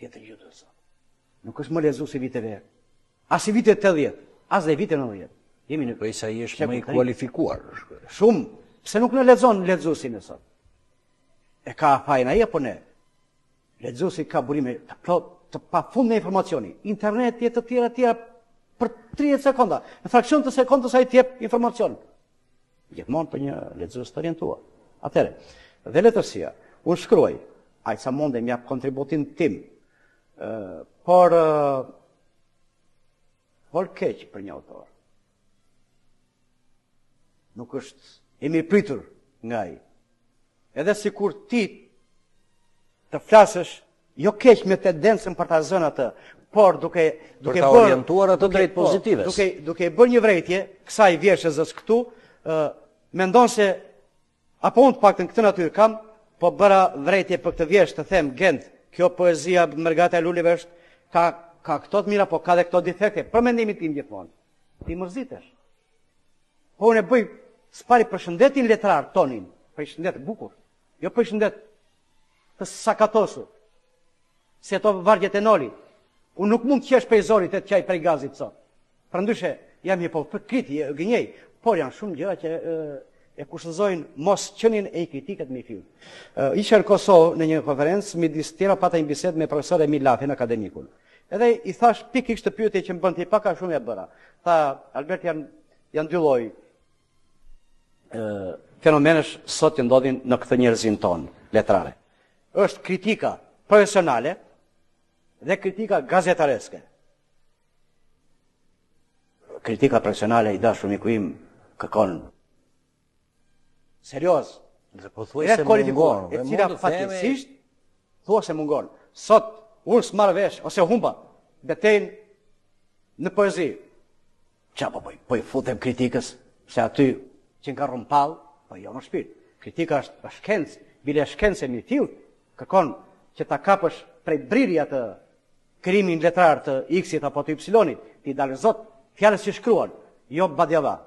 Tjetër gjë do të thotë. Nuk është më lexues i viteve. As i viteve 80, as dhe i viteve 90. Jemi në Po isa i është më i kualifikuar. Shumë. Pse nuk në lexon lexuesin e sot? E ka fajin ai apo ne? Lexuesi ka burime të pafundme informacioni. Interneti e të tjera për 30 sekonda. Në fraksion të sekondës ai të jep informacion. Gjithmonë për një lexues të orientuar. Atëherë, dhe letërsia, unë shkruaj, ai sa mondem jap kontributin tim, por keq për një autor. Nuk është i mirë pritur nga ai. Edhe sikur ti të flasësh jo keq me tendencën për ta zënë atë, por duke ta orientuar atë drejt pozitives. Duke bërë një vrejtje kësaj vjeshtëzës këtu, mendon se apo unë të paktën këtë natyrë kam, po bëra vrejtje për këtë vjeshtë të them gent, kjo poezia Mërgata e Luleve është ka këto të mira, po ka dhe këto defekte, për mendimin tim gjithmonë. Ti mërzitesh. Po unë e bëj s'pari përshëndetin letrar tonin, përshëndet bukur, jo përshëndet të sakatosur, si ato vargjet e noli. Unë nuk mund të qesh prej zorit e të qaj prej gazit sot. Përndyshe, jam një po kriti, gënjej, por janë shumë gjëra që e kushtëzojnë mos qenin e i kritiket me i fill. Isha në Kosovë në një konferencë, midis tjera pata një bisedë me profesor Emil Lafin, akademikun. Edhe i thash pikërisht të pyetje që më bën ti paka shumë e bëra. Tha, Albert, janë dy lloj fenomenesh sot që ndodhin në këtë njerëzin ton, letrare. Është kritika profesionale dhe kritika gazetareske. Kritika profesionale i dashur miku im kërkon serioz, po thuaj se mungon, e cila fatkeqësisht thua se mungon. Sot unë s'marr vesh ose humba betejnë në poezi. Qa po i futem kritikës, se aty që nga rrumpall, po jo më shpirt. Kritika është shkencë, bile shkencë një tillë, kërkon që ta kapësh prej briri atë krimin letrar të X-it apo të Y-it, ti dalë zot fjalës që shkruan, jo badjava.